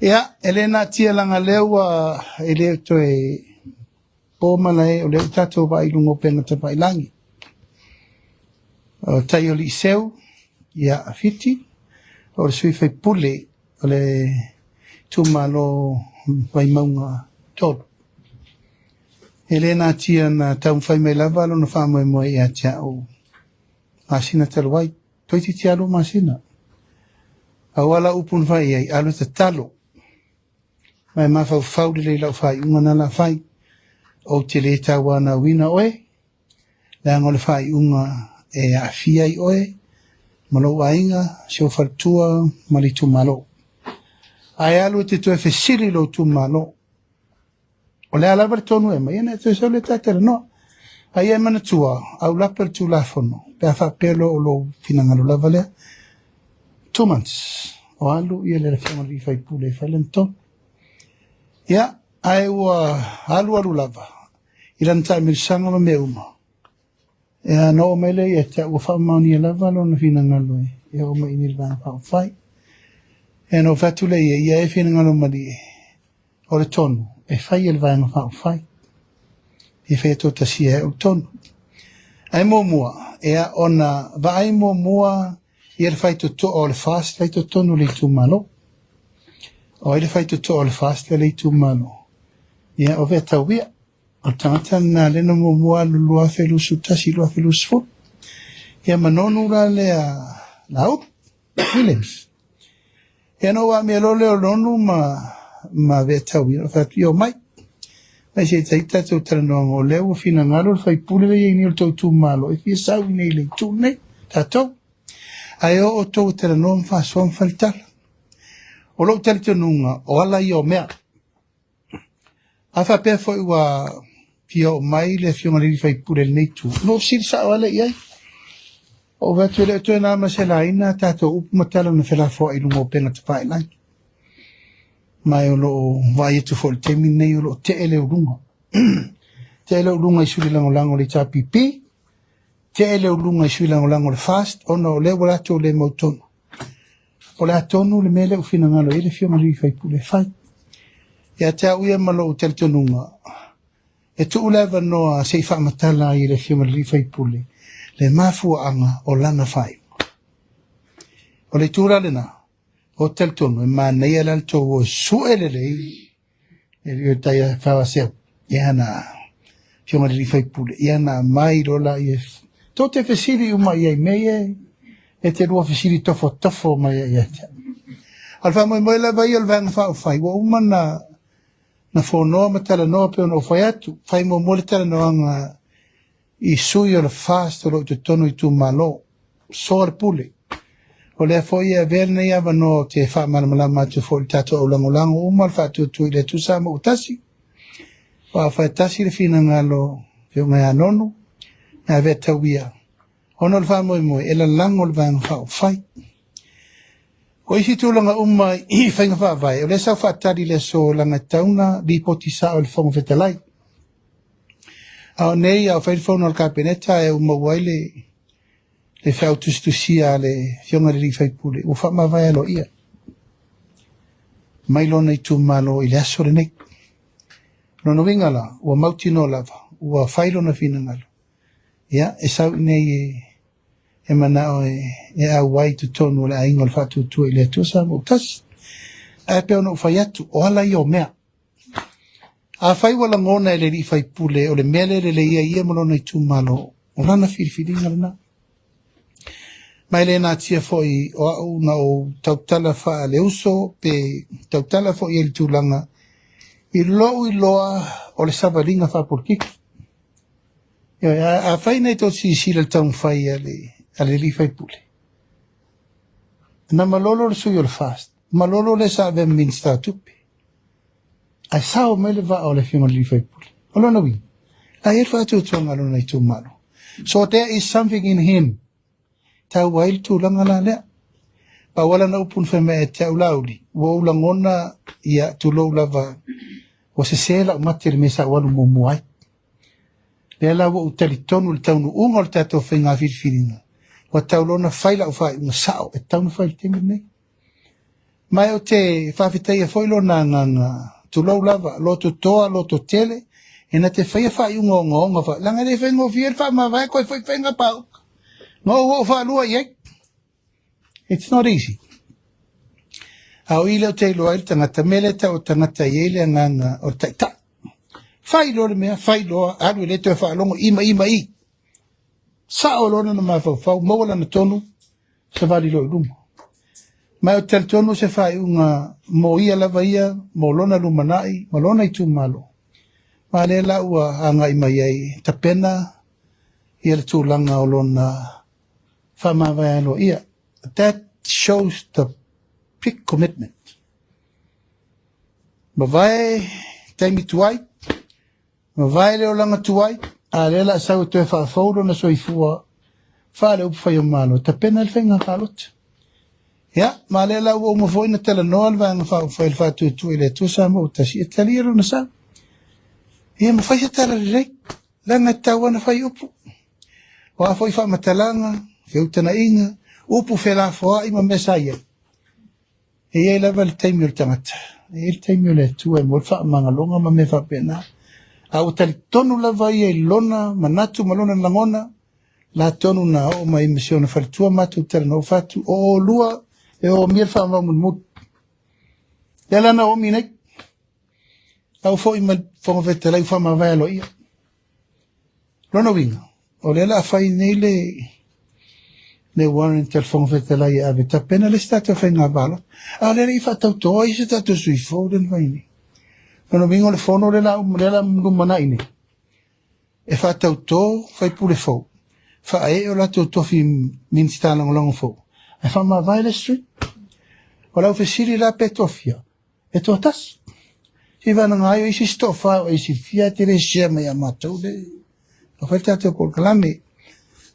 Ia, Elena tia langa lewa ele toe po malai o le tato ba i lungo penga tapa ilangi. Tai o li seu, ia afiti, o le sui fai pule, o le tumalo vai maunga tolu. Elena tia na tau fai mai lava lo na wha moe moe ia tia o masina taluai, toiti tia lo masina. Awala upun fai ai alu te talo. Mai mafau fau le lau fai unga la fai o te le tawana wina oe la ngole fai unga e afia i oe malo wainga seo fartua mali tu malo ai alu te tu fesili lo tu malo o le ala tonu e mai ene te so le tatera no ai e mana tua au la per tu la fono pe fa pelo o lo finanga lo lavale 2 months o alu i le family fai pule falento. Ia, ai ua alu lava. Ilan tai mirsanga ma meuma. Ia no o mele ia te ua whamauni e lava lo na whina ngalo e. Ia o ma inil vana pao whai. Ia no whatule ia e whina ngalo mali e. O le tonu. E whai e le vana pao whai. E whai to tasia e o tonu. Ai mo mua. Ia ona va ai mo mua ia le whai to o le fast whai to tonu le tu malo. O ele fai to o le fast le tu malo. Ia o veta wia. O tangata na le no mua lua felu sutasi lua felu sfu. Ia manonu la le a lau Williams. Ia no wa me lo le nonu ma veta wia fa tio mai. Mai se taita to trano o le o fina ngalo fai pule le ni to tu malo. E fi sa ni le tu ne tato. Ai o to trano fa son faltar. O lo tele tununga o ala i o mea. Afa pe foi wa fio mai le fio ngali fai pure nei tu. No si sa wala i ai. O va tu le tu na ma se la ina tato up matala na fela fo i lungo pena te pai lai. Mai o lo vai tu fo te min nei o lo te ele o lungo. Te ele o lungo i suri lango le cha pipi. Te ele o lungo i suri lango le fast. Ona o le wala to le mautono. O le atonu le mele u fina ngalo ele fio mali fai pule fai. Ia te uia malo u tel tonunga. E tu uleva noa se ifa matala i le fio mali fai pule. Le mafua anga o lana fai. O le tura le na. O tel tonu e maa nei alalto o su ele lei. E rio taia fawa seo. Ia na fio mali fai pule. Ia na mai rola i e. To te fesiri uma i ai meye. E te rua fisiri tofo mai ia tia. Alfa moi la vai al vang fa fai wa uma na fono matala no pe no fai atu fai mo le tala no anga i sui o le fast o te tono i tu malo sor pule. O le foi e verne ia no te fa malmala ma tu fo tato o langolango uma fa tu le tu sa mo tasi. Wa fa tasi le fina ngalo pe mai anono na veta wia. Ono le wha e la lango le vang whao whai. O isi tūlanga i whainga wha vai, o le sau whaatari le so langa tauna li poti sa o le whonga whetalai. Ao nei au whairwhauna o le kapeneta e wai le whao tustusia le whionga le li whaipule. O wha ma vai alo ia. Mai lona i tū malo i le aso le nei. Lono wingala, ua mauti no lava, ua whairona whina ngalo. Ia, e sau nei e mana o e a wai tu tonu le aingo le whatu tu i le tusa mo tas. A peo no whai atu, o ala i o mea. A whai wala ngona e le li whai pule o le mele le ia malona i tu malo. O rana whiriwhiri ngarana. Mai le nā tia foi o au na o tautala wha le uso pe tautala foi e le tūlanga. I loa o le savaringa wha porkiki. A whai nei tō si le taun whai ale li whai pule. Na malolo le sui o le fast. Malolo le sa ave minsta tupi. Ai sao mele va o le whionga li whai pule. Olo na win. Ai e wha tuanga lo nei tū malo. So there is something in him. Tau wail tūlanga la lea. Pa wala na upun wheme e te au lauli. Wa ula ngona ia tūlou lava. Wa se sela o materi me sa walu mo muai. Le la wa utali tonu le taunu unga le tato whainga whiriwhiringa. Wa tau lona whaila o whai unga sao e taunu whaila tengi nei. mai o te whawhitai foi lo na nganga tulau lava loto toa loto tele ena te whaia whai unga wha langa le whengo whier wha ma vai koe whenga pau ngō wha lua iei. It's not easy. Au i leo te loa il tangata meleta o tangata iele nganga o taita. Whai loa le mea, whai loa, alu le te whaalongo ima i. Sa o lona na mawhau, mawala na tonu, sa wali loa luma. Mai o tel tonu se whai unga mo ia lava ia, mo lona lumanai, mo lona i tu malo. Ma le la ua anga ima iei, ta pena, ia le tūlanga o lona whamawai alo ia. That shows the big commitment. Ma vai taimi tuai, ma vai leo langa tuai, a lela sau te whaafaulo na soifua, whaare upu whai o malo, ta pena le whenga kalot. Ya, ma lela ua umafoi na tela noa le vanga whao whai le whatu tui le tusa mo utasi, e tali ero na sa. Ia ma whai se tala le rei, langa taua na whai upu. Wa foi wha matalanga, whiutana inga, upu whela whoa ima mesa ia. E ei lewa le teimi o le tangata. E le teimi o le tua e mo le wha mangalonga ma me wha pena. A o tali tonu lewa ia i lona, manatu malona langona, la tonu na o ma imisiona whalitua matu tala no whatu, o lua e o mir wha mamun mut. Yala na o minei. Au fo ima whonga whetala i wha mawai alo ia. Lona winga. O le la whai nei le warrant tel whonga whetala i ave ta pena le stata whai ngā bala. A le i whatau toa i se tatu sui fōu den whai ni. Lona winga le whono le la lumana i ni. E whatau toa whai pule fōu. Wha e o la tō tofi minsta lango fōu. E wha ma vai le street. O lau whesiri la pe tofia. E tō tas. Si vana ngā yo isi stofa o isi fia tere sia mai a matau le. O whai tātou kōr kalame.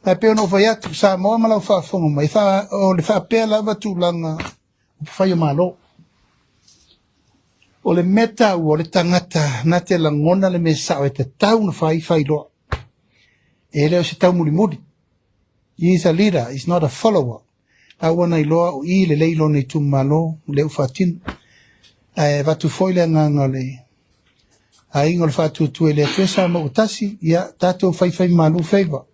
Mai peo no whai atu sa moa malau whaafonga mai. O le wha pēr lava tūlanga o whai o malo. O le meta o le tangata na te langona le me sao e te tau na whai loa. E leo se tau muri muri. He is a leader, he's not a follower. Awana i loa o i le leilo nei tu malo, leu whatin. Vatu foile nganga le. A ingo le whatu tu e le tuesa ma utasi, ia tātou whai malu whaiva.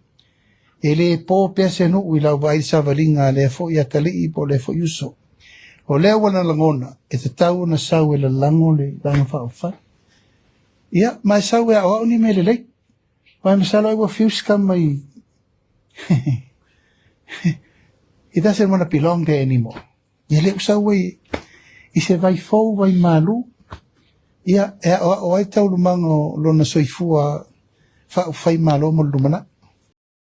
E le pō pēse no ui lau vai sa valinga le fo ia kali i po le fo yuso. O leo wana langona, e te tau na sau e le lango le langa wha o whai. Ia, mai sau e a o ni me le lei. Wai masalo I will fuse come my it doesn't want to belong there anymore. Ia le usa wai I se vai fou vai malu. Ia o ai tau lumango lona soifua whai malo mo lumana.